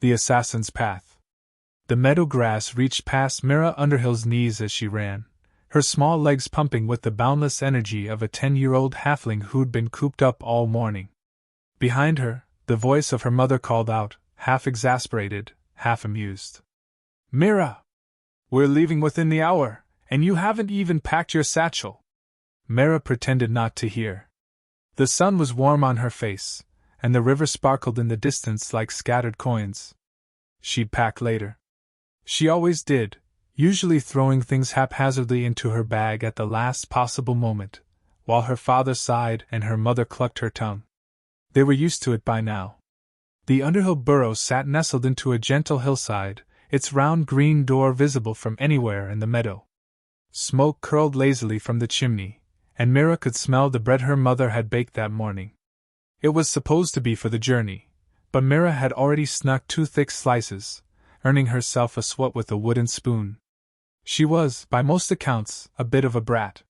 The assassin's path. The meadow grass reached past Mira Underhill's knees as she ran, her small legs pumping with the boundless energy of a 10-year-old halfling who'd been cooped up all morning. Behind her, the voice of her mother called out, half exasperated, half amused. "Mira! We're leaving within the hour, and you haven't even packed your satchel." Mira pretended not to hear. The sun was warm on her face, and the river sparkled in the distance like scattered coins. She'd pack later. She always did, usually throwing things haphazardly into her bag at the last possible moment, while her father sighed and her mother clucked her tongue. They were used to it by now. The Underhill burrow sat nestled into a gentle hillside, its round green door visible from anywhere in the meadow. Smoke curled lazily from the chimney, and Mira could smell the bread her mother had baked that morning. It was supposed to be for the journey, but Mira had already snuck 2 thick slices, earning herself a sweat with a wooden spoon. She was, by most accounts, a bit of a brat.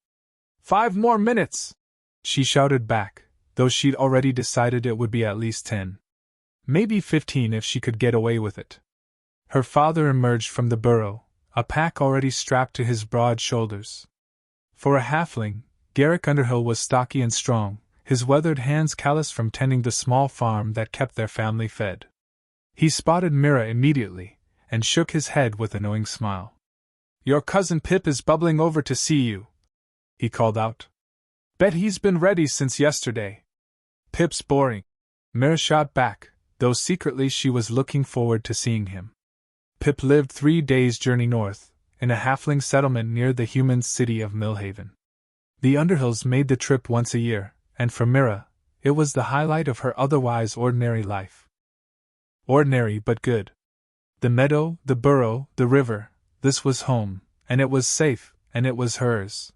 5 more minutes! She shouted back, though she'd already decided it would be at least 10. Maybe 15 if she could get away with it. Her father emerged from the burrow, a pack already strapped to his broad shoulders. For a halfling, Garrick Underhill was stocky and strong, his weathered hands calloused from tending the small farm that kept their family fed. He spotted Mira immediately, and shook his head with a knowing smile. "Your cousin Pip is bubbling over to see you," he called out. "Bet he's been ready since yesterday." "Pip's boring," Mira shot back, though secretly she was looking forward to seeing him. Pip lived 3 days' journey north, in a halfling settlement near the human city of Millhaven. The Underhills made the trip once a year, and for Mira, it was the highlight of her otherwise ordinary life. Ordinary but good. The meadow, the burrow, the river, this was home, and it was safe, and it was hers.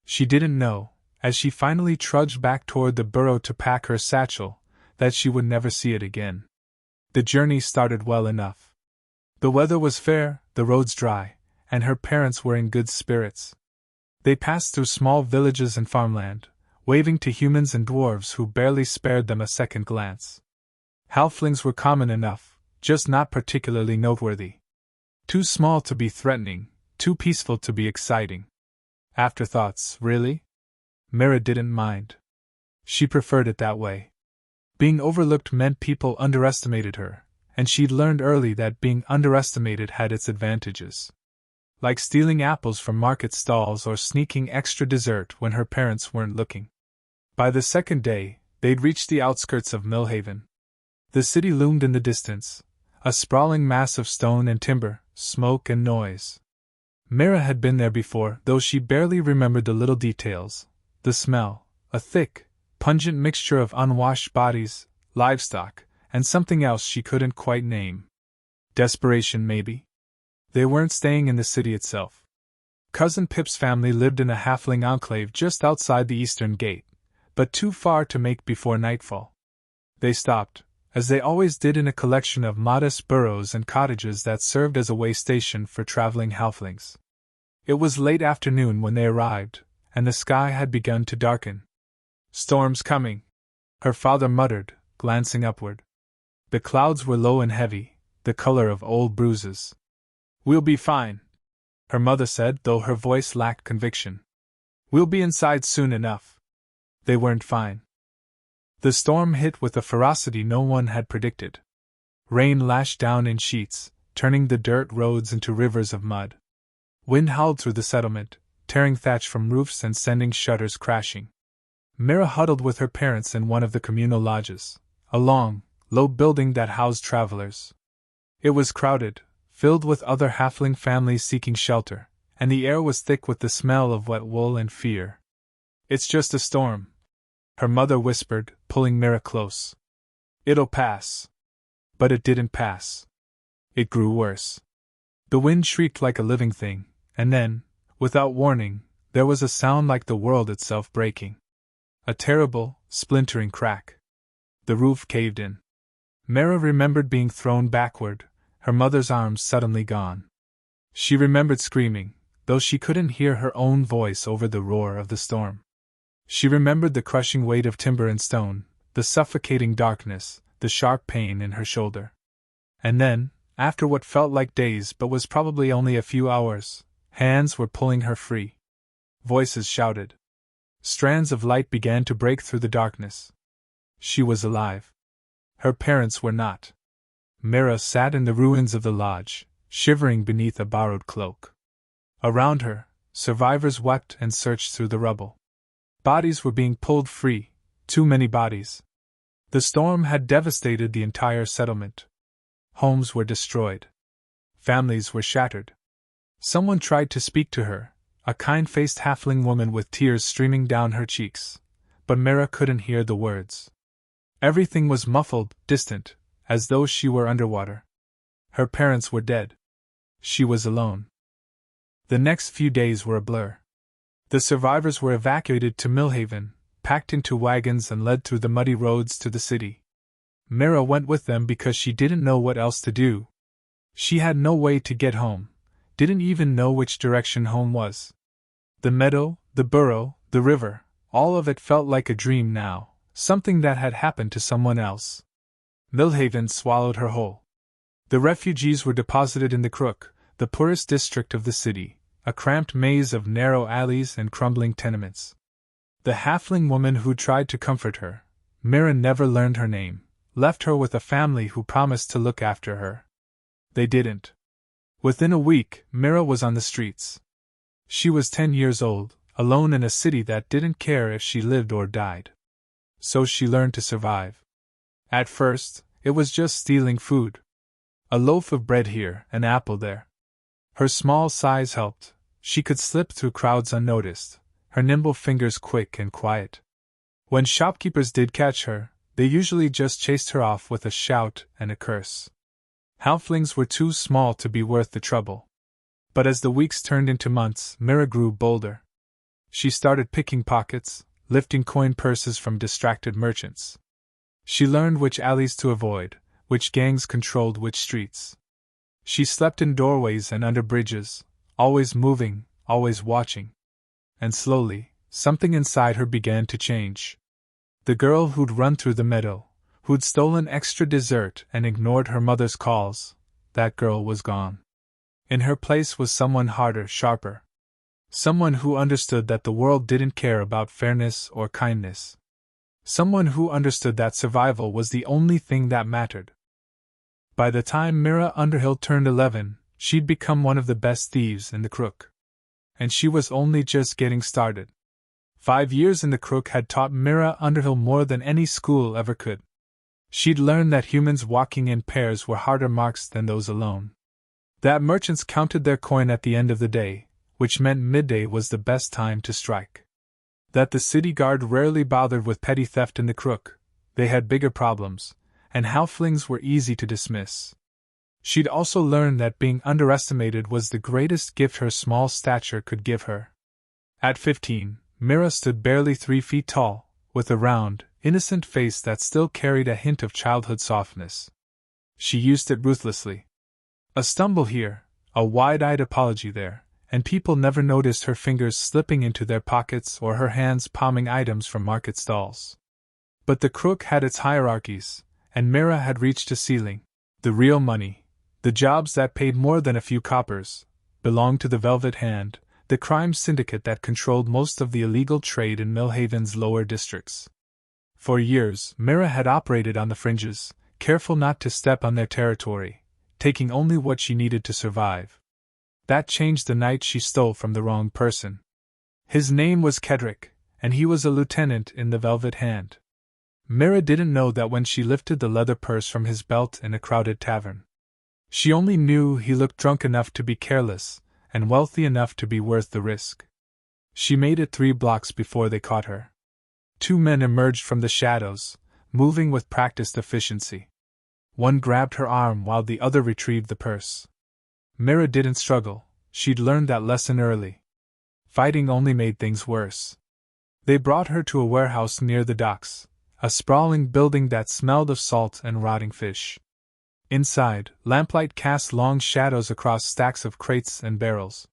She didn't know, as she finally trudged back toward the burrow to pack her satchel, that she would never see it again. The journey started well enough. The weather was fair, the roads dry, and her parents were in good spirits. They passed through small villages and farmland, waving to humans and dwarves who barely spared them a second glance. Halflings were common enough, just not particularly noteworthy. Too small to be threatening, too peaceful to be exciting. Afterthoughts, really? Mira didn't mind. She preferred it that way. Being overlooked meant people underestimated her, and she'd learned early that being underestimated had its advantages. Like stealing apples from market stalls or sneaking extra dessert when her parents weren't looking. By the second day, they'd reached the outskirts of Millhaven. The city loomed in the distance, a sprawling mass of stone and timber, smoke and noise. Mira had been there before, though she barely remembered the little details. The smell, a thick, pungent mixture of unwashed bodies, livestock, and something else she couldn't quite name. Desperation, maybe? They weren't staying in the city itself. Cousin Pip's family lived in a halfling enclave just outside the eastern gate, but too far to make before nightfall. They stopped, as they always did, in a collection of modest burrows and cottages that served as a way station for traveling halflings. It was late afternoon when they arrived, and the sky had begun to darken. "Storm's coming," her father muttered, glancing upward. The clouds were low and heavy, the color of old bruises. "We'll be fine," her mother said, though her voice lacked conviction. "We'll be inside soon enough." They weren't fine. The storm hit with a ferocity no one had predicted. Rain lashed down in sheets, turning the dirt roads into rivers of mud. Wind howled through the settlement, tearing thatch from roofs and sending shutters crashing. Mira huddled with her parents in one of the communal lodges, a long, low building that housed travelers. It was crowded, filled with other halfling families seeking shelter, and the air was thick with the smell of wet wool and fear. "It's just a storm," her mother whispered, pulling Mira close. "It'll pass." But it didn't pass. It grew worse. The wind shrieked like a living thing, and then, without warning, there was a sound like the world itself breaking. A terrible, splintering crack. The roof caved in. Mira remembered being thrown backward, her mother's arms suddenly gone. She remembered screaming, though she couldn't hear her own voice over the roar of the storm. She remembered the crushing weight of timber and stone, the suffocating darkness, the sharp pain in her shoulder. And then, after what felt like days but was probably only a few hours, hands were pulling her free. Voices shouted. Strands of light began to break through the darkness. She was alive. Her parents were not. Mira sat in the ruins of the lodge, shivering beneath a borrowed cloak. Around her, survivors wept and searched through the rubble. Bodies were being pulled free, too many bodies. The storm had devastated the entire settlement. Homes were destroyed. Families were shattered. Someone tried to speak to her, a kind-faced halfling woman with tears streaming down her cheeks, but Mira couldn't hear the words. Everything was muffled, distant, as though she were underwater. Her parents were dead. She was alone. The next few days were a blur. The survivors were evacuated to Millhaven, packed into wagons and led through the muddy roads to the city. Mira went with them because she didn't know what else to do. She had no way to get home, didn't even know which direction home was. The meadow, the burrow, the river, all of it felt like a dream now, something that had happened to someone else. Millhaven swallowed her whole. The refugees were deposited in the Crook, the poorest district of the city, a cramped maze of narrow alleys and crumbling tenements. The halfling woman who tried to comfort her, Mira never learned her name, left her with a family who promised to look after her. They didn't. Within a week, Mira was on the streets. She was 10 years old, alone in a city that didn't care if she lived or died. So she learned to survive. At first, it was just stealing food. A loaf of bread here, an apple there. Her small size helped. She could slip through crowds unnoticed, her nimble fingers quick and quiet. When shopkeepers did catch her, they usually just chased her off with a shout and a curse. Halflings were too small to be worth the trouble. But as the weeks turned into months, Mira grew bolder. She started picking pockets, lifting coin purses from distracted merchants. She learned which alleys to avoid, which gangs controlled which streets. She slept in doorways and under bridges, always moving, always watching. And slowly, something inside her began to change. The girl who'd run through the meadow, who'd stolen extra dessert and ignored her mother's calls, that girl was gone. In her place was someone harder, sharper. Someone who understood that the world didn't care about fairness or kindness. Someone who understood that survival was the only thing that mattered. By the time Mira Underhill turned 11, she'd become one of the best thieves in the Crook. And she was only just getting started. 5 years in the Crook had taught Mira Underhill more than any school ever could. She'd learned that humans walking in pairs were harder marks than those alone. That merchants counted their coin at the end of the day, which meant midday was the best time to strike. That the city guard rarely bothered with petty theft in the Crook, they had bigger problems, and halflings were easy to dismiss. She'd also learned that being underestimated was the greatest gift her small stature could give her. At 15, Mira stood barely 3 feet tall, with a round, innocent face that still carried a hint of childhood softness. She used it ruthlessly. A stumble here, a wide-eyed apology there, and people never noticed her fingers slipping into their pockets or her hands palming items from market stalls. But the Crook had its hierarchies, and Mira had reached a ceiling. The real money, the jobs that paid more than a few coppers, belonged to the Velvet Hand, the crime syndicate that controlled most of the illegal trade in Millhaven's lower districts. For years, Mira had operated on the fringes, careful not to step on their territory, taking only what she needed to survive. That changed the night she stole from the wrong person. His name was Kedrick, and he was a lieutenant in the Velvet Hand. Mira didn't know that when she lifted the leather purse from his belt in a crowded tavern. She only knew he looked drunk enough to be careless, and wealthy enough to be worth the risk. She made it 3 blocks before they caught her. 2 men emerged from the shadows, moving with practiced efficiency. One grabbed her arm while the other retrieved the purse. Mira didn't struggle, she'd learned that lesson early. Fighting only made things worse. They brought her to a warehouse near the docks, a sprawling building that smelled of salt and rotting fish. Inside, lamplight cast long shadows across stacks of crates and barrels.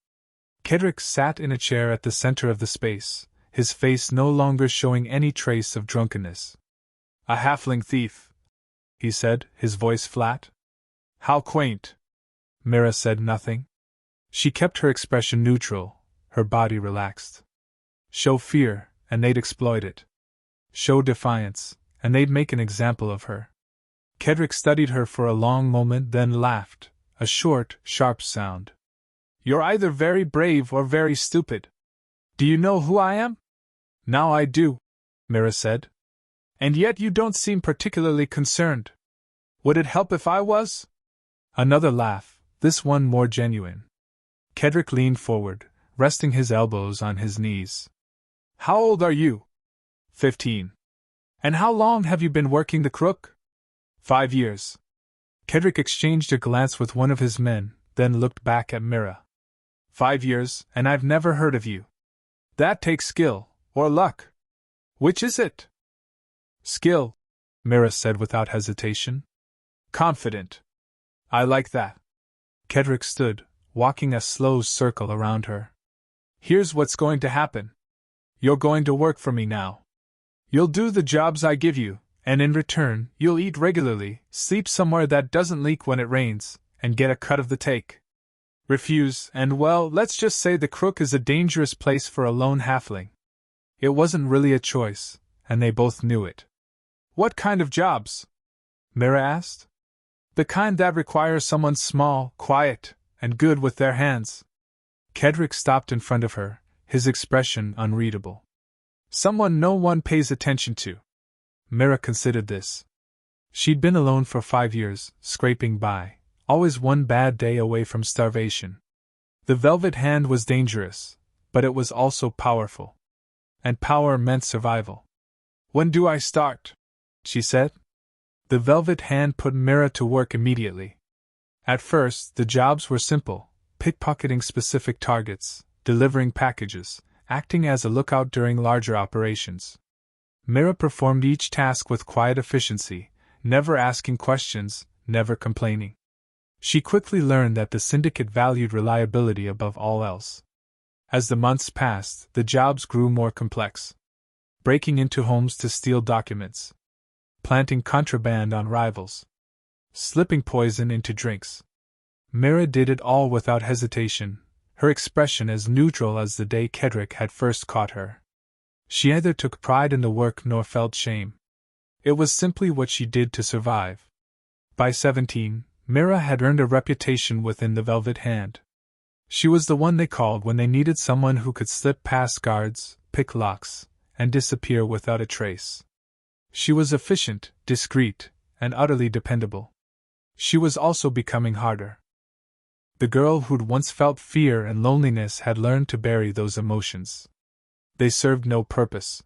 Kedrick sat in a chair at the center of the space, his face no longer showing any trace of drunkenness. "A halfling thief," he said, his voice flat. How quaint. Mira said nothing. She kept her expression neutral, her body relaxed. Show fear, and they'd exploit it. Show defiance, and they'd make an example of her. Kedrick studied her for a long moment, then laughed, a short, sharp sound. You're either very brave or very stupid. Do you know who I am? Now I do, Mira said. And yet you don't seem particularly concerned. Would it help if I was? Another laugh, this one more genuine. Kedrick leaned forward, resting his elbows on his knees. How old are you? 15. And how long have you been working the crook? 5 years. Kedrick exchanged a glance with one of his men, then looked back at Mira. 5 years, and I've never heard of you. That takes skill, or luck. Which is it? Skill, Mira said without hesitation. Confident. I like that. Kedrick stood, walking a slow circle around her. Here's what's going to happen. You're going to work for me now. You'll do the jobs I give you, and in return, you'll eat regularly, sleep somewhere that doesn't leak when it rains, and get a cut of the take. Refuse, and well, let's just say the crook is a dangerous place for a lone halfling. It wasn't really a choice, and they both knew it. What kind of jobs? Mira asked. The kind that require someone small, quiet, and good with their hands. Kedrick stopped in front of her, his expression unreadable. Someone no one pays attention to. Mira considered this. She'd been alone for 5 years, scraping by, always one bad day away from starvation. The velvet hand was dangerous, but it was also powerful. And power meant survival. When do I start? She said. The velvet hand put Mira to work immediately. At first, the jobs were simple, pickpocketing specific targets, delivering packages, acting as a lookout during larger operations. Mira performed each task with quiet efficiency, never asking questions, never complaining. She quickly learned that the syndicate valued reliability above all else. As the months passed, the jobs grew more complex. Breaking into homes to steal documents. Planting contraband on rivals. Slipping poison into drinks. Mira did it all without hesitation, her expression as neutral as the day Kedrick had first caught her. She neither took pride in the work nor felt shame. It was simply what she did to survive. By 17, Mira had earned a reputation within the Velvet Hand. She was the one they called when they needed someone who could slip past guards, pick locks, and disappear without a trace. She was efficient, discreet, and utterly dependable. She was also becoming harder. The girl who'd once felt fear and loneliness had learned to bury those emotions. They served no purpose.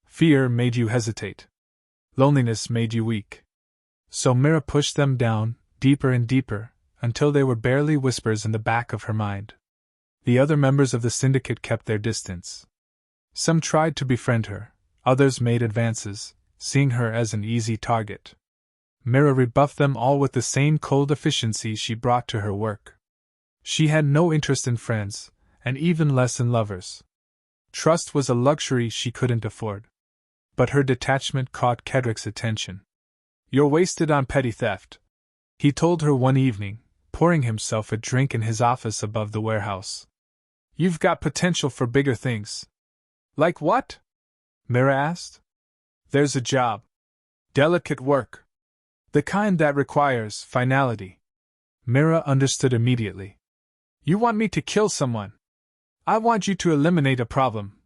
Fear made you hesitate. Loneliness made you weak. So Mira pushed them down, deeper and deeper, until they were barely whispers in the back of her mind. The other members of the syndicate kept their distance. Some tried to befriend her, others made advances, seeing her as an easy target. Mira rebuffed them all with the same cold efficiency she brought to her work. She had no interest in friends, and even less in lovers. Trust was a luxury she couldn't afford. But her detachment caught Kedrick's attention. You're wasted on petty theft, he told her one evening, pouring himself a drink in his office above the warehouse. You've got potential for bigger things. Like what? Mira asked. There's a job. Delicate work. The kind that requires finality. Mira understood immediately. You want me to kill someone? I want you to eliminate a problem,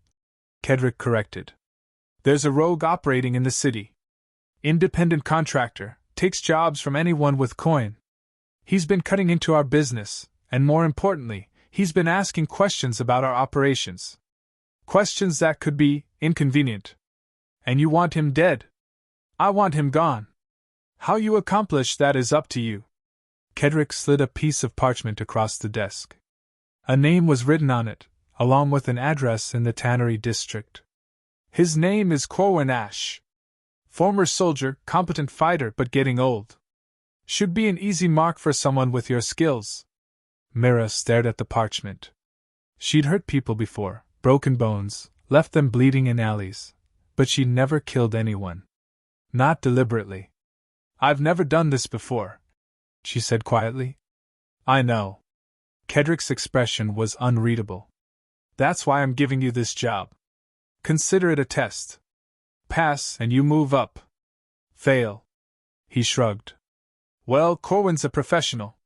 Kedrick corrected. There's a rogue operating in the city. Independent contractor, takes jobs from anyone with coin. He's been cutting into our business, and more importantly, he's been asking questions about our operations. Questions that could be inconvenient. And you want him dead? I want him gone. How you accomplish that is up to you. Kedrick slid a piece of parchment across the desk. A name was written on it, along with an address in the tannery district. His name is Corwin Ash. Former soldier, competent fighter but getting old. Should be an easy mark for someone with your skills. Mira stared at the parchment. She'd hurt people before, broken bones, left them bleeding in alleys, but she'd never killed anyone. Not deliberately. I've never done this before, she said quietly. I know. Kedrick's expression was unreadable. That's why I'm giving you this job. Consider it a test. Pass and you move up. Fail. He shrugged. Well, Corwin's a professional.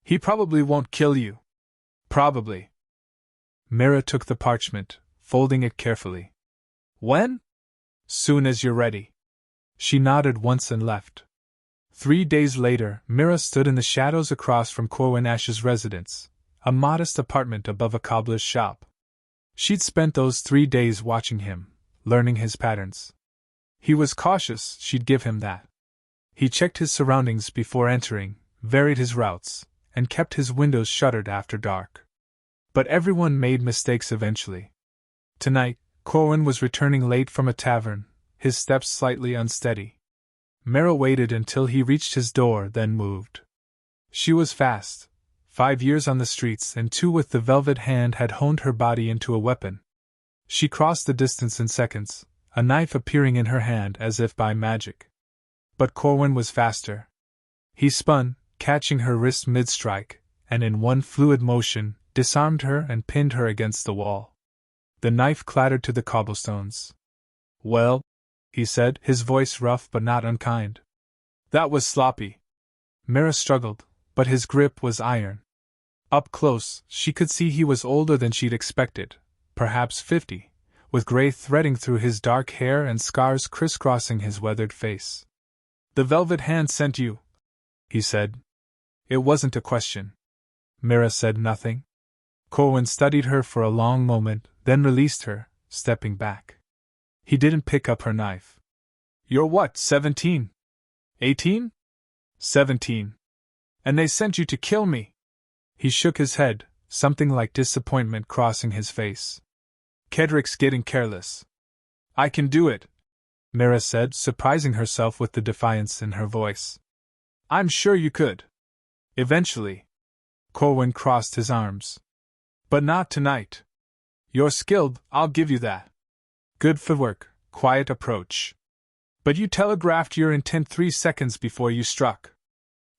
He probably won't kill you. Probably. Mira took the parchment, folding it carefully. When? Soon as you're ready. She nodded once and left. 3 days later, Mira stood in the shadows across from Corwin Ash's residence, a modest apartment above a cobbler's shop. She'd spent those 3 days watching him, learning his patterns. He was cautious, she'd give him that. He checked his surroundings before entering, varied his routes, and kept his windows shuttered after dark. But everyone made mistakes eventually. Tonight, Corwin was returning late from a tavern, his steps slightly unsteady. Mira waited until he reached his door, then moved. She was fast. 5 years on the streets and 2 with the velvet hand had honed her body into a weapon. She crossed the distance in seconds, a knife appearing in her hand as if by magic. But Corwin was faster. He spun, catching her wrist mid-strike, and in one fluid motion, disarmed her and pinned her against the wall. The knife clattered to the cobblestones. Well, he said, his voice rough but not unkind. That was sloppy. Mira struggled, but his grip was iron. Up close, she could see he was older than she'd expected, perhaps 50, with gray threading through his dark hair and scars crisscrossing his weathered face. The velvet hand sent you, he said. It wasn't a question. Mira said nothing. Corwin studied her for a long moment, then released her, stepping back. He didn't pick up her knife. You're what, 17? 18? 17. And they sent you to kill me? He shook his head, something like disappointment crossing his face. Kedrick's getting careless. I can do it, Mira said, surprising herself with the defiance in her voice. I'm sure you could. Eventually. Corwin crossed his arms. But not tonight. You're skilled, I'll give you that. Good footwork, quiet approach. But you telegraphed your intent 3 seconds before you struck.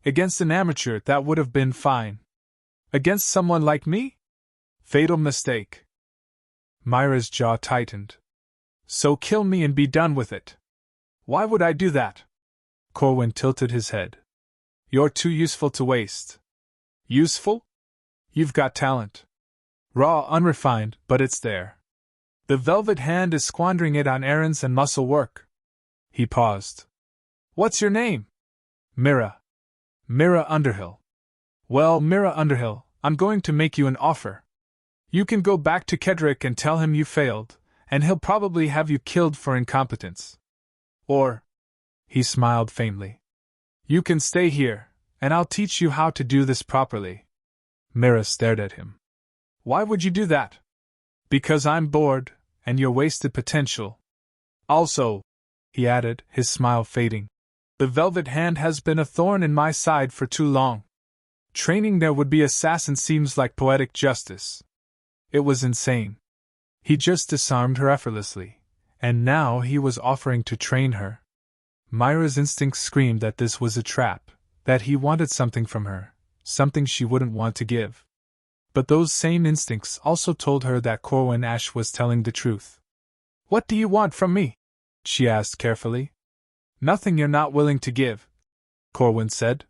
Against an amateur, that would have been fine. Against someone like me? Fatal mistake. Mira's jaw tightened. So kill me and be done with it. Why would I do that? Corwin tilted his head. You're too useful to waste. Useful? You've got talent. Raw, unrefined, but it's there. The velvet hand is squandering it on errands and muscle work. He paused. What's your name? Mira. Mira Underhill. Well, Mira Underhill, I'm going to make you an offer. You can go back to Kedrick and tell him you failed, and he'll probably have you killed for incompetence. Or, he smiled faintly, you can stay here, and I'll teach you how to do this properly. Mira stared at him. Why would you do that? Because I'm bored, and you're wasted potential. Also, he added, his smile fading, the velvet hand has been a thorn in my side for too long. Training there would be assassin seems like poetic justice. It was insane. He just disarmed her effortlessly, and now he was offering to train her. Mira's instincts screamed that this was a trap, that he wanted something from her, something she wouldn't want to give. But those same instincts also told her that Corwin Ash was telling the truth. What do you want from me? She asked carefully. Nothing you're not willing to give, Corwin said.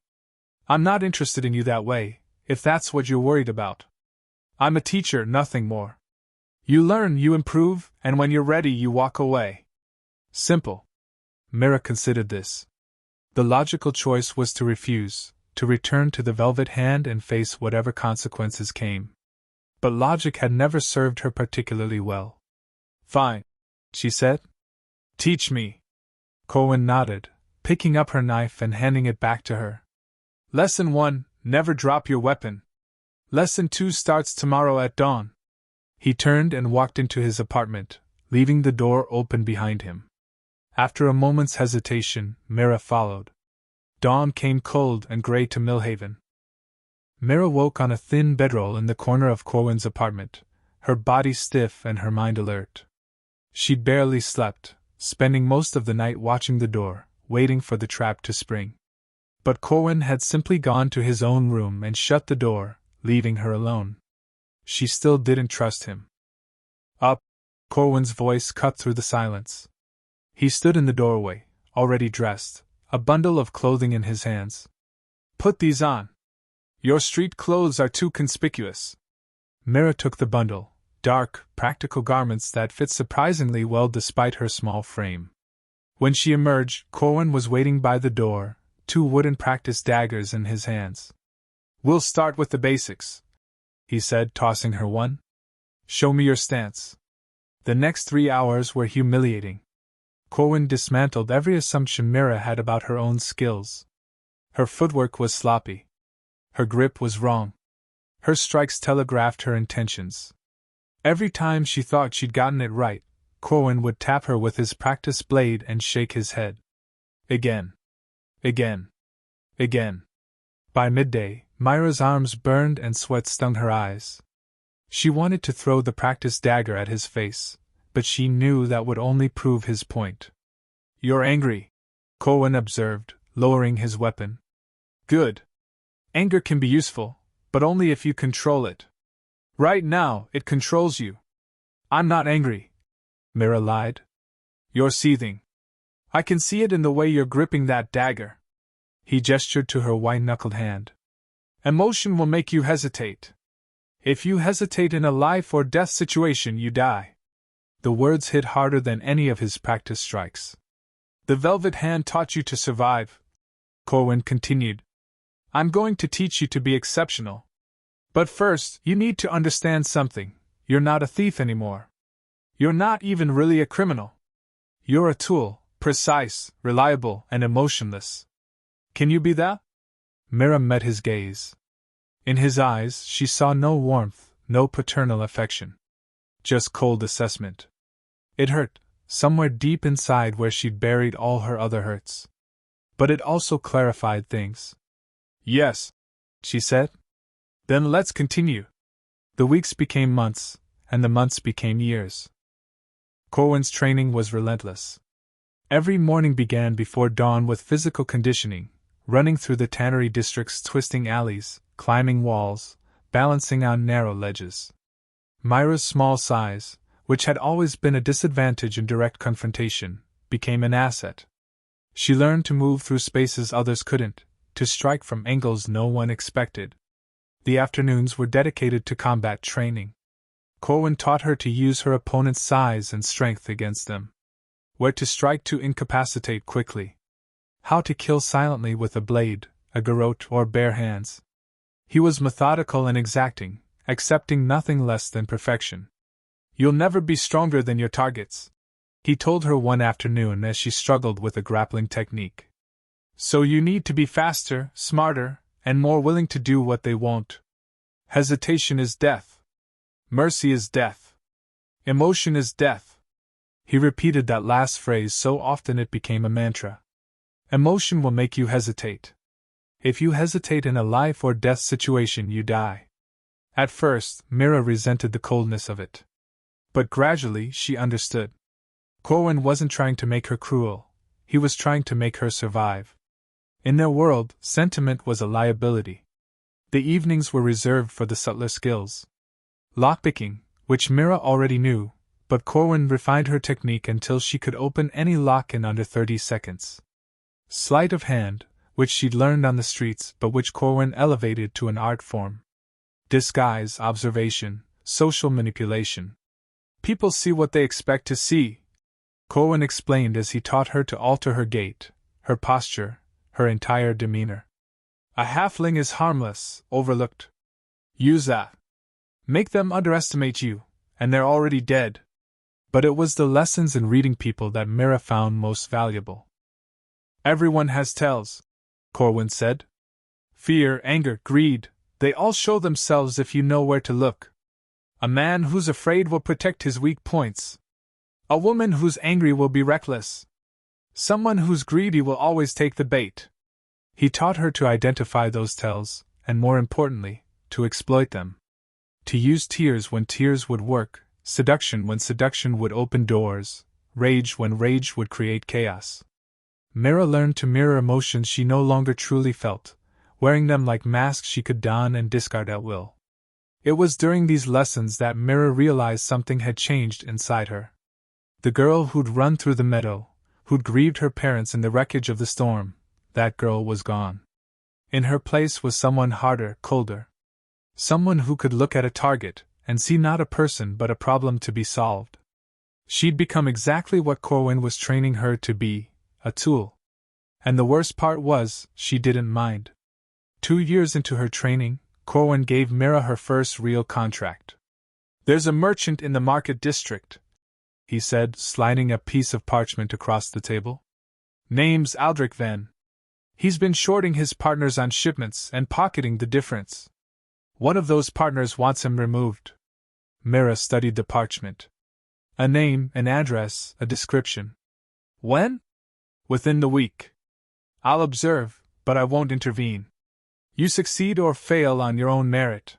I'm not interested in you that way, if that's what you're worried about. I'm a teacher, nothing more. You learn, you improve, and when you're ready you walk away. Simple. Mira considered this. The logical choice was to refuse, to return to the velvet hand and face whatever consequences came. But logic had never served her particularly well. Fine, she said. Teach me. Corwin nodded, picking up her knife and handing it back to her. Lesson 1, never drop your weapon. Lesson 2 starts tomorrow at dawn. He turned and walked into his apartment, leaving the door open behind him. After a moment's hesitation, Mira followed. Dawn came cold and gray to Millhaven. Mira woke on a thin bedroll in the corner of Corwin's apartment, her body stiff and her mind alert. She barely slept, spending most of the night watching the door, waiting for the trap to spring. But Corwin had simply gone to his own room and shut the door, leaving her alone. She still didn't trust him. Up! Corwin's voice cut through the silence. He stood in the doorway, already dressed, a bundle of clothing in his hands. Put these on. Your street clothes are too conspicuous. Mira took the bundle, dark, practical garments that fit surprisingly well despite her small frame. When she emerged, Corwin was waiting by the door, 2 wooden practice daggers in his hands. We'll start with the basics, he said, tossing her one. Show me your stance. The next 3 hours were humiliating. Corwin dismantled every assumption Mira had about her own skills. Her footwork was sloppy. Her grip was wrong. Her strikes telegraphed her intentions. Every time she thought she'd gotten it right, Corwin would tap her with his practice blade and shake his head. Again. Again. Again. By midday, Mira's arms burned and sweat stung her eyes. She wanted to throw the practice dagger at his face, but she knew that would only prove his point. You're angry, Corwin observed, lowering his weapon. Good. Anger can be useful, but only if you control it. Right now, it controls you. I'm not angry, Mira lied. You're seething. I can see it in the way you're gripping that dagger. He gestured to her white-knuckled hand. Emotion will make you hesitate. If you hesitate in a life-or-death situation, you die. The words hit harder than any of his practice strikes. The velvet hand taught you to survive, Corwin continued. I'm going to teach you to be exceptional. But first, you need to understand something. You're not a thief anymore. You're not even really a criminal. You're a tool, precise, reliable, and emotionless. Can you be that? Mira met his gaze. In his eyes, she saw no warmth, no paternal affection. Just cold assessment. It hurt, somewhere deep inside where she'd buried all her other hurts. But it also clarified things. Yes, she said. Then let's continue. The weeks became months, and the months became years. Corwin's training was relentless. Every morning began before dawn with physical conditioning, running through the tannery district's twisting alleys, climbing walls, balancing on narrow ledges. Mira's small size, which had always been a disadvantage in direct confrontation, became an asset. She learned to move through spaces others couldn't, to strike from angles no one expected. The afternoons were dedicated to combat training. Corwin taught her to use her opponent's size and strength against them. Where to strike to incapacitate quickly. How to kill silently with a blade, a garrote, or bare hands. He was methodical and exacting, accepting nothing less than perfection. You'll never be stronger than your targets, he told her one afternoon as she struggled with a grappling technique. So you need to be faster, smarter, and more willing to do what they won't. Hesitation is death. Mercy is death. Emotion is death. He repeated that last phrase so often it became a mantra. Emotion will make you hesitate. If you hesitate in a life-or-death situation, you die. At first, Mira resented the coldness of it. But gradually she understood. Corwin wasn't trying to make her cruel, he was trying to make her survive. In their world, sentiment was a liability. The evenings were reserved for the subtler skills. Lockpicking, which Mira already knew, but Corwin refined her technique until she could open any lock in under 30 seconds. Sleight of hand, which she'd learned on the streets but which Corwin elevated to an art form. Disguise, observation, social manipulation. People see what they expect to see, Corwin explained as he taught her to alter her gait, her posture, her entire demeanor. A halfling is harmless, overlooked. Use that. Make them underestimate you, and they're already dead. But it was the lessons in reading people that Mira found most valuable. Everyone has tells, Corwin said. Fear, anger, greed, they all show themselves if you know where to look. A man who's afraid will protect his weak points. A woman who's angry will be reckless. Someone who's greedy will always take the bait. He taught her to identify those tells, and more importantly, to exploit them. To use tears when tears would work, seduction when seduction would open doors, rage when rage would create chaos. Mira learned to mirror emotions she no longer truly felt, wearing them like masks she could don and discard at will. It was during these lessons that Mira realized something had changed inside her. The girl who'd run through the meadow, who'd grieved her parents in the wreckage of the storm, that girl was gone. In her place was someone harder, colder. Someone who could look at a target and see not a person but a problem to be solved. She'd become exactly what Corwin was training her to be, a tool. And the worst part was, she didn't mind. 2 years into her training, Corwin gave Mira her first real contract. "There's a merchant in the market district," he said, sliding a piece of parchment across the table. "Name's Aldrich Venn. He's been shorting his partners on shipments and pocketing the difference. One of those partners wants him removed." Mira studied the parchment. A name, an address, a description. "When?" "Within the week. I'll observe, but I won't intervene. You succeed or fail on your own merit."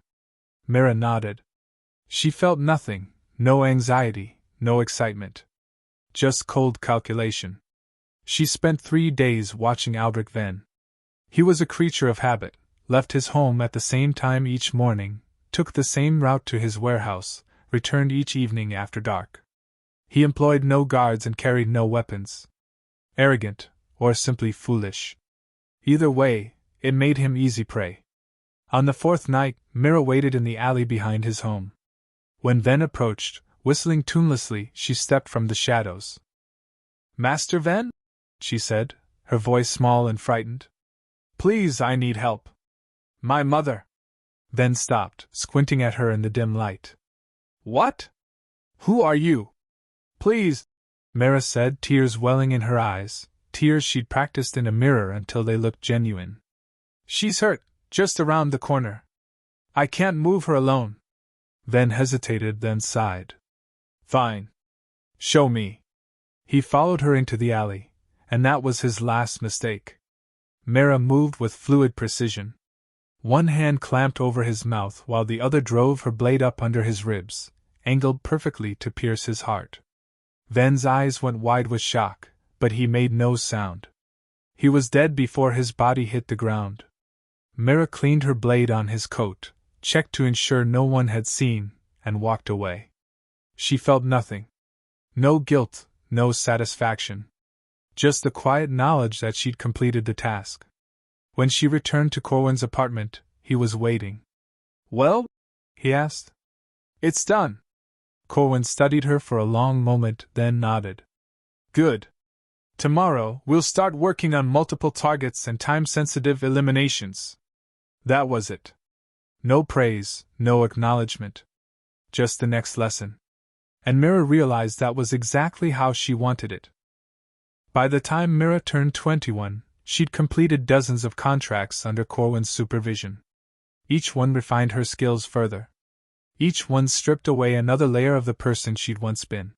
Mira nodded. She felt nothing, no anxiety, no excitement. Just cold calculation. She spent 3 days watching Aldrich Venn. He was a creature of habit, left his home at the same time each morning, took the same route to his warehouse, returned each evening after dark. He employed no guards and carried no weapons. Arrogant, or simply foolish. Either way, it made him easy prey. On the 4th night, Mira waited in the alley behind his home. When Venn approached, whistling tunelessly, she stepped from the shadows. "Master Venn?" she said, her voice small and frightened. "Please, I need help. My mother." Venn stopped, squinting at her in the dim light. "What? Who are you?" "Please," Mira said, tears welling in her eyes, tears she'd practiced in a mirror until they looked genuine. "She's hurt, just around the corner. I can't move her alone." Venn hesitated, then sighed. "Fine. Show me." He followed her into the alley, and that was his last mistake. Mira moved with fluid precision. One hand clamped over his mouth while the other drove her blade up under his ribs, angled perfectly to pierce his heart. Venn's eyes went wide with shock, but he made no sound. He was dead before his body hit the ground. Mira cleaned her blade on his coat, checked to ensure no one had seen, and walked away. She felt nothing. No guilt, no satisfaction. Just the quiet knowledge that she'd completed the task. When she returned to Corwin's apartment, he was waiting. "Well?" he asked. "It's done." Corwin studied her for a long moment, then nodded. "Good. Tomorrow, we'll start working on multiple targets and time-sensitive eliminations." That was it. No praise, no acknowledgement. Just the next lesson. And Mira realized that was exactly how she wanted it. By the time Mira turned 21, she'd completed dozens of contracts under Corwin's supervision. Each one refined her skills further. Each one stripped away another layer of the person she'd once been.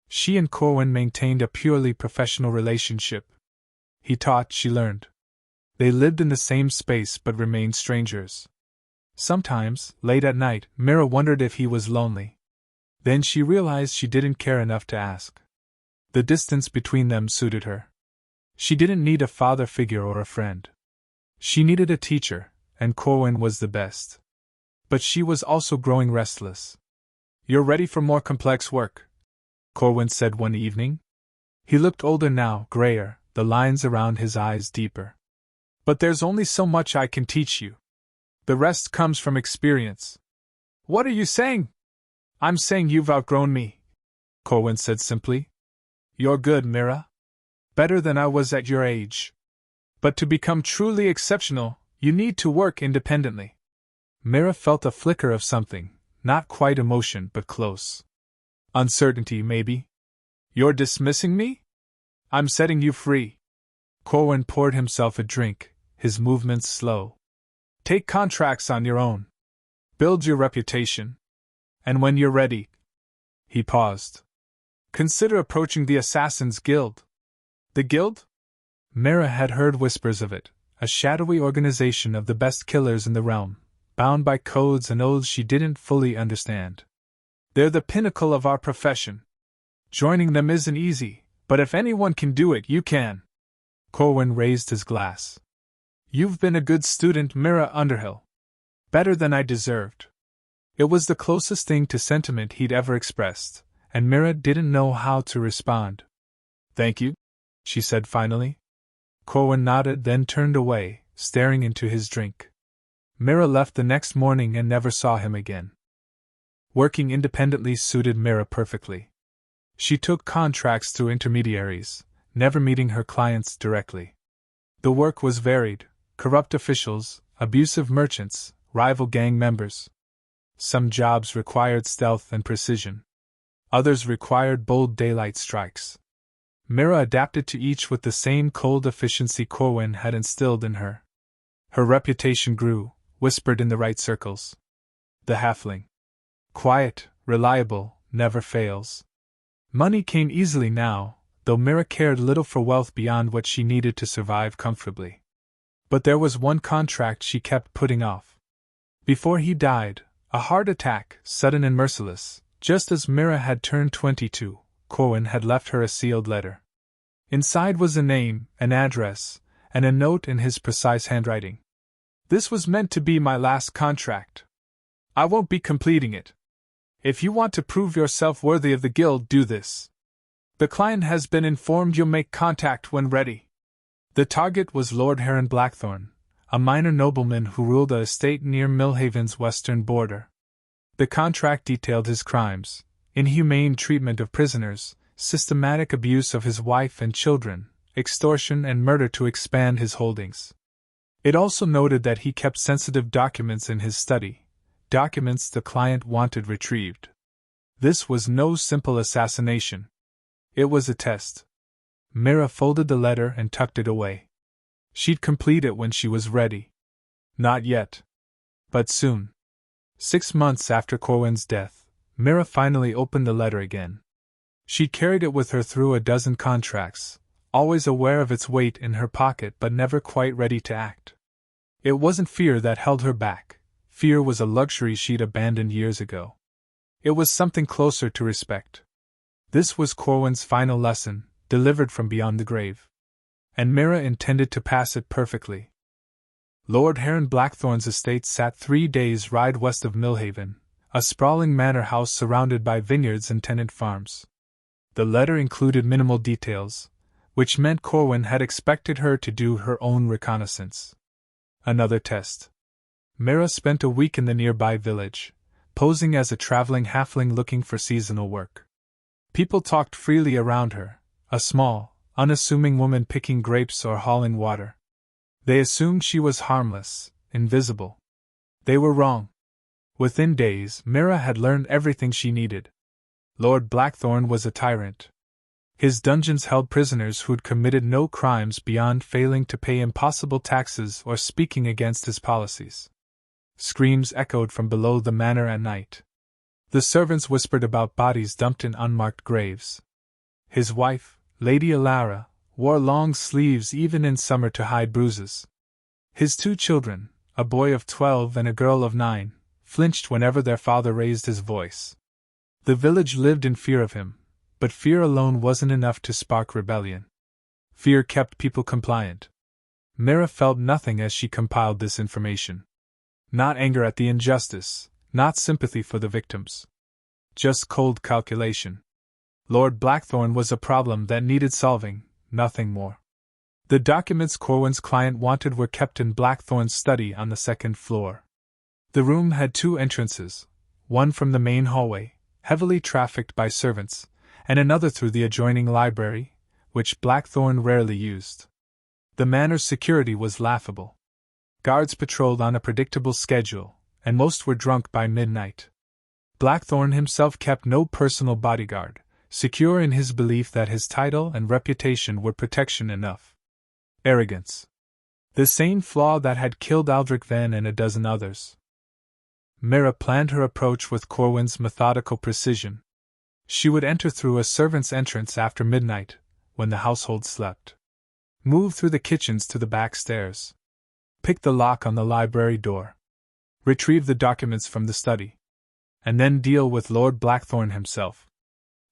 She and Corwin maintained a purely professional relationship. He taught, she learned. They lived in the same space but remained strangers. Sometimes, late at night, Mira wondered if he was lonely. Then she realized she didn't care enough to ask. The distance between them suited her. She didn't need a father figure or a friend. She needed a teacher, and Corwin was the best. But she was also growing restless. "You're ready for more complex work," Corwin said one evening. He looked older now, grayer, the lines around his eyes deeper. "But there's only so much I can teach you. The rest comes from experience." "What are you saying?" "I'm saying you've outgrown me," Corwin said simply. "You're good, Mira. Better than I was at your age. But to become truly exceptional, you need to work independently." Mira felt a flicker of something, not quite emotion but close. Uncertainty, maybe. "You're dismissing me?" "I'm setting you free." Corwin poured himself a drink, his movements slow. "Take contracts on your own. Build your reputation. And when you're ready..." He paused. "Consider approaching the Assassin's Guild." "The Guild?" Mira had heard whispers of it, a shadowy organization of the best killers in the realm, bound by codes and oaths she didn't fully understand. "They're the pinnacle of our profession. Joining them isn't easy, but if anyone can do it, you can." Corwin raised his glass. You've been a good student, Mira Underhill. Better than I deserved. It was the closest thing to sentiment he'd ever expressed, and Mira didn't know how to respond. Thank you, she said finally. Corwin nodded, then turned away, staring into his drink. Mira left the next morning and never saw him again. Working independently suited Mira perfectly. She took contracts through intermediaries, never meeting her clients directly. The work was varied: corrupt officials, abusive merchants, rival gang members. Some jobs required stealth and precision. Others required bold daylight strikes. Mira adapted to each with the same cold efficiency Corwin had instilled in her. Her reputation grew, whispered in the right circles. The Halfling. Quiet, reliable, never fails. Money came easily now, though Mira cared little for wealth beyond what she needed to survive comfortably. But there was one contract she kept putting off. Before he died, a heart attack, sudden and merciless, just as Mira had turned 22, Corwin had left her a sealed letter. Inside was a name, an address, and a note in his precise handwriting. This was meant to be my last contract. I won't be completing it. If you want to prove yourself worthy of the guild, do this. The client has been informed you'll make contact when ready. The target was Lord Heron Blackthorn, a minor nobleman who ruled a estate near Millhaven's western border. The contract detailed his crimes: inhumane treatment of prisoners, systematic abuse of his wife and children, extortion and murder to expand his holdings. It also noted that he kept sensitive documents in his study, documents the client wanted retrieved. This was no simple assassination. It was a test. Mira folded the letter and tucked it away. She'd complete it when she was ready. Not yet. But soon. 6 months after Corwin's death, Mira finally opened the letter again. She'd carried it with her through a dozen contracts, always aware of its weight in her pocket but never quite ready to act. It wasn't fear that held her back. Fear was a luxury she'd abandoned years ago. It was something closer to respect. This was Corwin's final lesson, delivered from beyond the grave. And Mira intended to pass it perfectly. Lord Heron Blackthorn's estate sat 3 days' ride west of Millhaven, a sprawling manor house surrounded by vineyards and tenant farms. The letter included minimal details, which meant Corwin had expected her to do her own reconnaissance. Another test. Mira spent a week in the nearby village, posing as a traveling halfling looking for seasonal work. People talked freely around her, a small, unassuming woman picking grapes or hauling water. They assumed she was harmless, invisible. They were wrong. Within days, Mira had learned everything she needed. Lord Blackthorn was a tyrant. His dungeons held prisoners who'd committed no crimes beyond failing to pay impossible taxes or speaking against his policies. Screams echoed from below the manor at night. The servants whispered about bodies dumped in unmarked graves. His wife, Lady Alara, wore long sleeves even in summer to hide bruises. His 2 children, a boy of 12 and a girl of 9, flinched whenever their father raised his voice. The village lived in fear of him, but fear alone wasn't enough to spark rebellion. Fear kept people compliant. Mira felt nothing as she compiled this information. Not anger at the injustice, not sympathy for the victims. Just cold calculation. Lord Blackthorn was a problem that needed solving, nothing more. The documents Corwin's client wanted were kept in Blackthorn's study on the 2nd floor. The room had 2 entrances, one from the main hallway, heavily trafficked by servants, and another through the adjoining library, which Blackthorn rarely used. The manor's security was laughable. Guards patrolled on a predictable schedule, and most were drunk by midnight. Blackthorn himself kept no personal bodyguard, secure in his belief that his title and reputation were protection enough. Arrogance. The same flaw that had killed Aldrich Venn and a dozen others. Mira planned her approach with Corwin's methodical precision. She would enter through a servant's entrance after midnight, when the household slept. Move through the kitchens to the back stairs. Pick the lock on the library door. Retrieve the documents from the study. And then deal with Lord Blackthorn himself.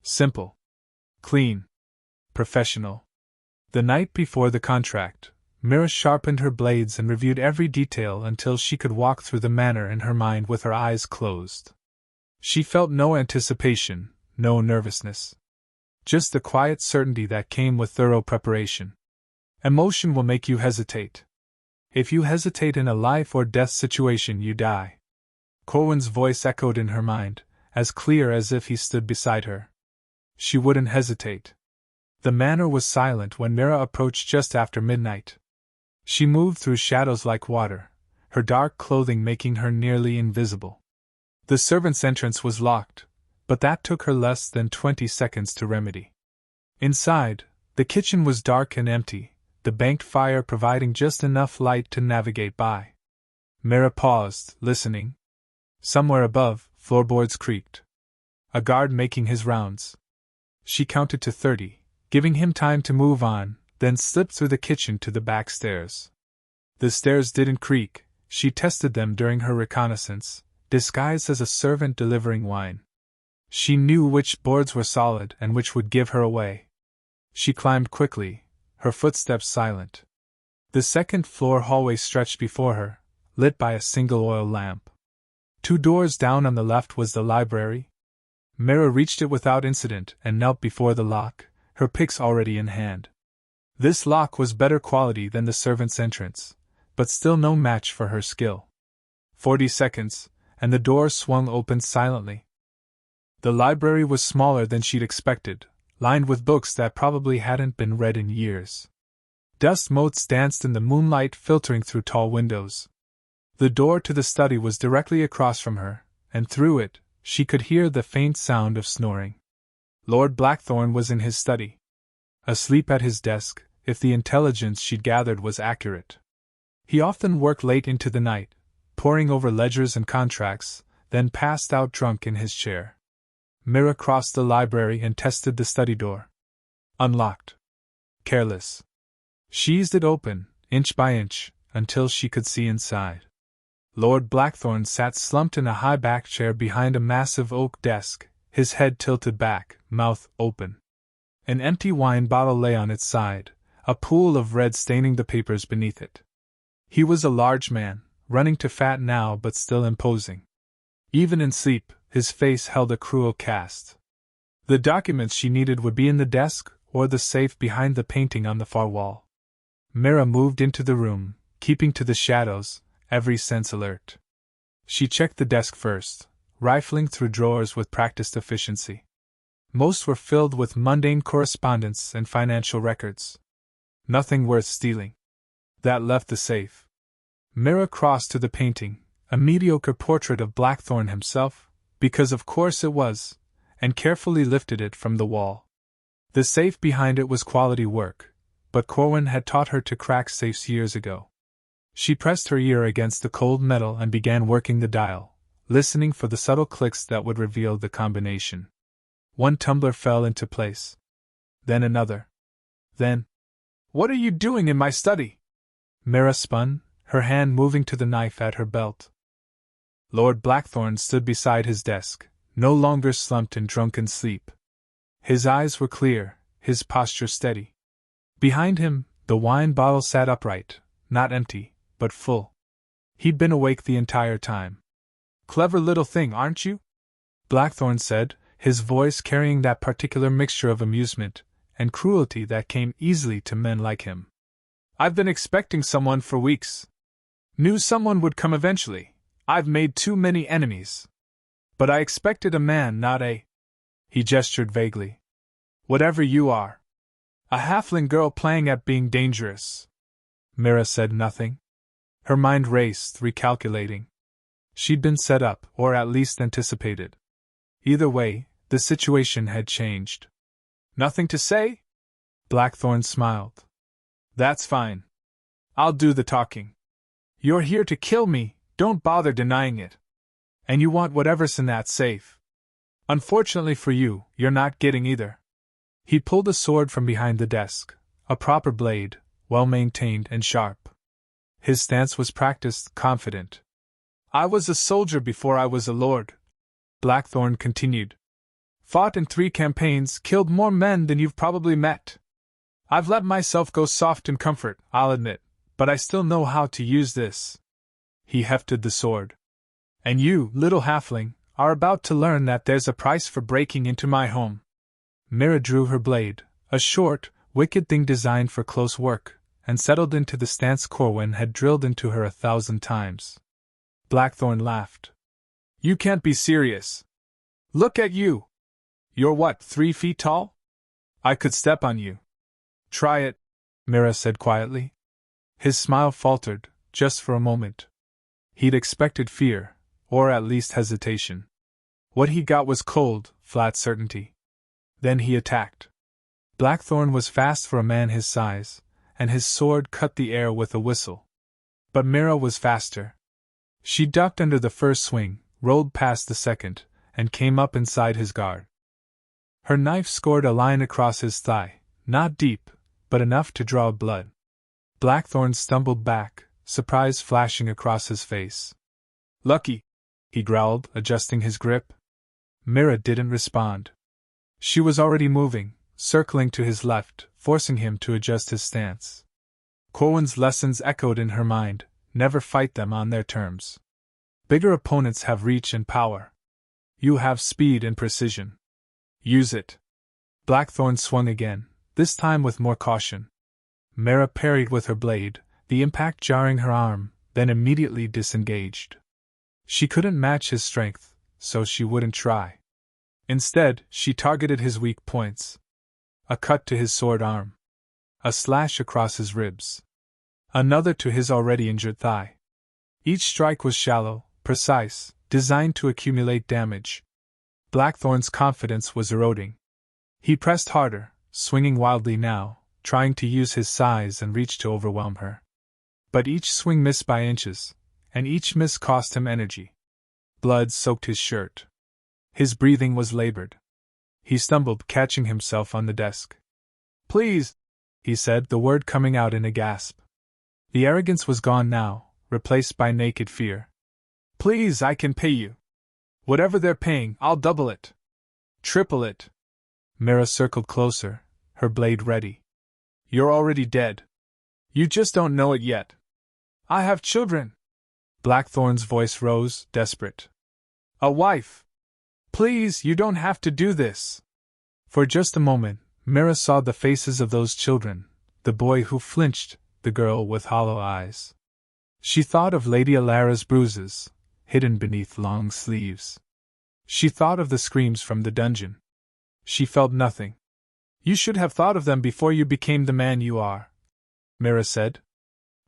Simple. Clean. Professional. The night before the contract, Mira sharpened her blades and reviewed every detail until she could walk through the manor in her mind with her eyes closed. She felt no anticipation, no nervousness. Just the quiet certainty that came with thorough preparation. Emotion will make you hesitate. If you hesitate in a life or death situation, you die. Corwin's voice echoed in her mind, as clear as if he stood beside her. She wouldn't hesitate. The manor was silent when Mira approached just after midnight. She moved through shadows like water, her dark clothing making her nearly invisible. The servants' entrance was locked, but that took her less than 20 seconds to remedy. Inside, the kitchen was dark and empty, the banked fire providing just enough light to navigate by. Mira paused, listening. Somewhere above, floorboards creaked. A guard making his rounds. She counted to 30, giving him time to move on, then slipped through the kitchen to the back stairs. The stairs didn't creak. She tested them during her reconnaissance, disguised as a servant delivering wine. She knew which boards were solid and which would give her away. She climbed quickly, her footsteps silent. The second-floor hallway stretched before her, lit by a single oil lamp. 2 doors down on the left was the library. Mira reached it without incident and knelt before the lock, her picks already in hand. This lock was better quality than the servant's entrance, but still no match for her skill. 40 seconds, and the door swung open silently. The library was smaller than she'd expected, lined with books that probably hadn't been read in years. Dust motes danced in the moonlight filtering through tall windows. The door to the study was directly across from her, and through it, she could hear the faint sound of snoring. Lord Blackthorn was in his study. Asleep at his desk, if the intelligence she'd gathered was accurate. He often worked late into the night, poring over ledgers and contracts, then passed out drunk in his chair. Mira crossed the library and tested the study door. Unlocked. Careless. She eased it open, inch by inch, until she could see inside. Lord Blackthorn sat slumped in a high-backed chair behind a massive oak desk, his head tilted back, mouth open. An empty wine bottle lay on its side, a pool of red staining the papers beneath it. He was a large man, running to fat now but still imposing. Even in sleep, his face held a cruel cast. The documents she needed would be in the desk or the safe behind the painting on the far wall. Mira moved into the room, keeping to the shadows, every sense alert. She checked the desk first, rifling through drawers with practiced efficiency. Most were filled with mundane correspondence and financial records. Nothing worth stealing. That left the safe. Mira crossed to the painting, a mediocre portrait of Blackthorn himself, because of course it was, and carefully lifted it from the wall. The safe behind it was quality work, but Corwin had taught her to crack safes years ago. She pressed her ear against the cold metal and began working the dial, listening for the subtle clicks that would reveal the combination. One tumbler fell into place. Then another. Then, "What are you doing in my study?" Mira spun, her hand moving to the knife at her belt. Lord Blackthorn stood beside his desk, no longer slumped in drunken sleep. His eyes were clear, his posture steady. Behind him, the wine bottle sat upright, not empty, but full. He'd been awake the entire time. "Clever little thing, aren't you?" Blackthorn said, his voice carrying that particular mixture of amusement and cruelty that came easily to men like him. "I've been expecting someone for weeks. Knew someone would come eventually. I've made too many enemies. But I expected a man, not a—" He gestured vaguely. "Whatever you are. A halfling girl playing at being dangerous." Mira said nothing. Her mind raced, recalculating. She'd been set up, or at least anticipated. Either way, the situation had changed. "Nothing to say?" Blackthorn smiled. "That's fine. I'll do the talking. You're here to kill me, don't bother denying it. And you want whatever's in that safe. Unfortunately for you, you're not getting either." He pulled a sword from behind the desk, a proper blade, well-maintained and sharp. His stance was practiced, confident. "I was a soldier before I was a lord," Blackthorn continued. "Fought in 3 campaigns, killed more men than you've probably met. I've let myself go soft in comfort, I'll admit, but I still know how to use this. He hefted the sword. And you, little halfling, are about to learn that there's a price for breaking into my home. Mira drew her blade, a short, wicked thing designed for close work, and settled into the stance Corwin had drilled into her 1,000 times. Blackthorn laughed. You can't be serious. Look at you. You're what, 3 feet tall? I could step on you. Try it, Mira said quietly. His smile faltered, just for a moment. He'd expected fear, or at least hesitation. What he got was cold, flat certainty. Then he attacked. Blackthorn was fast for a man his size, and his sword cut the air with a whistle. But Mira was faster. She ducked under the first swing, rolled past the second, and came up inside his guard. Her knife scored a line across his thigh, not deep, but enough to draw blood. Blackthorn stumbled back, surprise flashing across his face. Lucky, he growled, adjusting his grip. Mira didn't respond. She was already moving, circling to his left, forcing him to adjust his stance. Corwin's lessons echoed in her mind: never fight them on their terms. Bigger opponents have reach and power. You have speed and precision. Use it. Blackthorn swung again, this time with more caution. Mira parried with her blade, the impact jarring her arm, then immediately disengaged. She couldn't match his strength, so she wouldn't try. Instead, she targeted his weak points. A cut to his sword arm. A slash across his ribs. Another to his already injured thigh. Each strike was shallow, precise, designed to accumulate damage. Blackthorn's confidence was eroding. He pressed harder, swinging wildly now, trying to use his size and reach to overwhelm her. But each swing missed by inches, and each miss cost him energy. Blood soaked his shirt. His breathing was labored. He stumbled, catching himself on the desk. Please, he said, the word coming out in a gasp. The arrogance was gone now, replaced by naked fear. Please, I can pay you. Whatever they're paying, I'll double it. Triple it. Mira circled closer, her blade ready. You're already dead. You just don't know it yet. I have children. Blackthorn's voice rose, desperate. A wife. Please, you don't have to do this. For just a moment, Mira saw the faces of those children, the boy who flinched, the girl with hollow eyes. She thought of Lady Alara's bruises, hidden beneath long sleeves. She thought of the screams from the dungeon. She felt nothing. You should have thought of them before you became the man you are, Mira said.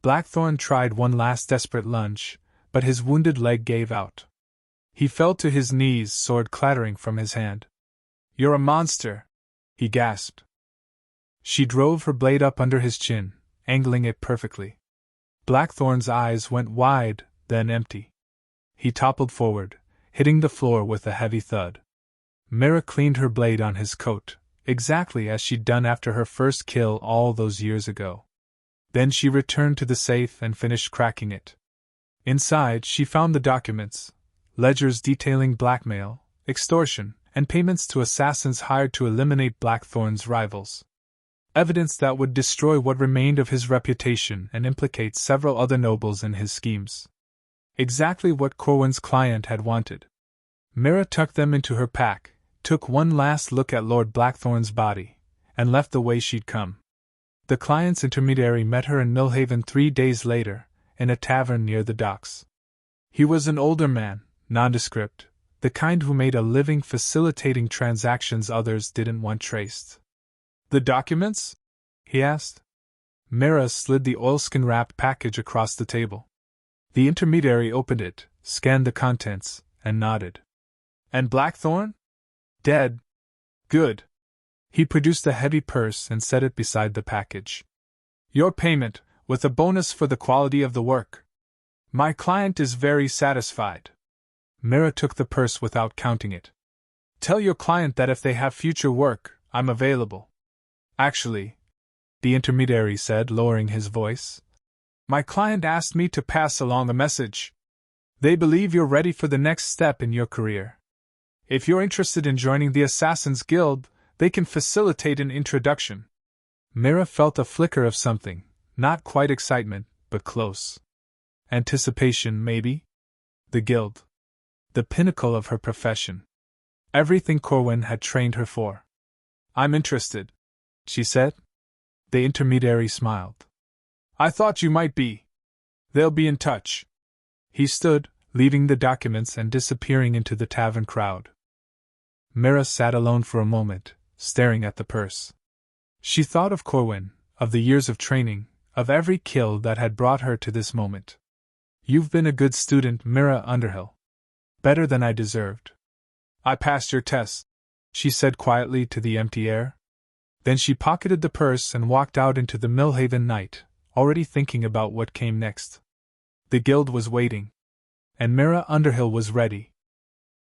Blackthorn tried one last desperate lunge, but his wounded leg gave out. He fell to his knees, sword clattering from his hand. You're a monster, he gasped. She drove her blade up under his chin, angling it perfectly. Blackthorn's eyes went wide, then empty. He toppled forward, hitting the floor with a heavy thud. Mira cleaned her blade on his coat, exactly as she'd done after her first kill all those years ago. Then she returned to the safe and finished cracking it. Inside, she found the documents, ledgers detailing blackmail, extortion, and payments to assassins hired to eliminate Blackthorn's rivals. Evidence that would destroy what remained of his reputation and implicate several other nobles in his schemes. Exactly what Corwin's client had wanted. Mira tucked them into her pack, took one last look at Lord Blackthorn's body, and left the way she'd come. The client's intermediary met her in Millhaven 3 days later, in a tavern near the docks. He was an older man, nondescript, the kind who made a living facilitating transactions others didn't want traced. The documents? He asked. Mira slid the oilskin-wrapped package across the table. The intermediary opened it, scanned the contents, and nodded. And Blackthorn? Dead. Good. He produced a heavy purse and set it beside the package. Your payment, with a bonus for the quality of the work. My client is very satisfied. Mira took the purse without counting it. Tell your client that if they have future work, I'm available. Actually, the intermediary said, lowering his voice, my client asked me to pass along the message. They believe you're ready for the next step in your career. If you're interested in joining the Assassin's Guild, they can facilitate an introduction. Mira felt a flicker of something, not quite excitement, but close. Anticipation, maybe? The guild. The pinnacle of her profession. Everything Corwin had trained her for. I'm interested, she said. The intermediary smiled. I thought you might be. They'll be in touch. He stood, leaving the documents and disappearing into the tavern crowd. Mira sat alone for a moment, staring at the purse. She thought of Corwin, of the years of training, of every kill that had brought her to this moment. You've been a good student, Mira Underhill. Better than I deserved. I passed your test, she said quietly to the empty air. Then she pocketed the purse and walked out into the Millhaven night, already thinking about what came next. The guild was waiting. And Mira Underhill was ready.